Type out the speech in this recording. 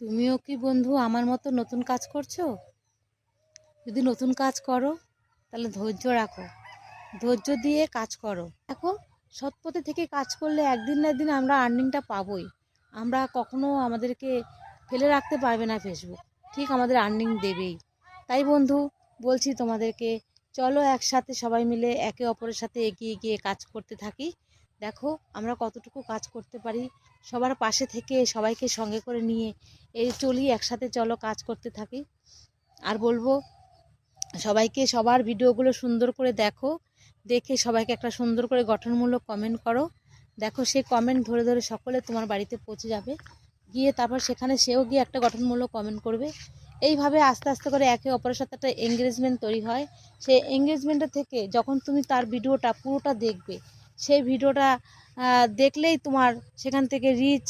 তুমিও কি বন্ধু আমার মতো নতুন কাজ করছো? যদি নতুন কাজ করো তাহলে ধৈর্য রাখো, ধৈর্য দিয়ে কাজ করো। দেখো, সৎ পথে থেকে কাজ করলে একদিন না একদিন আমরা আর্নিংটা পাবোই। আমরা কখনো আমাদেরকে ফেলে রাখতে পারবে না ফেসবুক, ঠিক আমাদের আর্নিং দেবেই। তাই বন্ধু বলছি তোমাদেরকে, চলো একসাথে সবাই মিলে একে অপরের সাথে এগিয়ে গিয়ে কাজ করতে থাকি। দেখো আমরা কতটুকু কাজ করতে পারি, সবার পাশে থেকে সবাইকে সঙ্গে করে নিয়ে এই চলি, একসাথে চলো কাজ করতে থাকি। আর বলবো সবাইকে সবার ভিডিওগুলো সুন্দর করে দেখো, দেখে সবাইকে একটা সুন্দর করে গঠনমূলক কমেন্ট করো। দেখো সেই কমেন্ট ধরে ধরে সকলে তোমার বাড়িতে পৌঁছে যাবে, গিয়ে তারপর সেখানে সেও গিয়ে একটা গঠনমূলক কমেন্ট করবে। এইভাবে আস্তে আস্তে করে একে অপরের সাথে একটা এঙ্গেজমেন্ট তৈরি হয়। সেই এঙ্গেজমেন্টের থেকে যখন তুমি তার ভিডিওটা পুরোটা দেখবে, সেই ভিডিওটা দেখলেই তোমার সেখান থেকে রিচ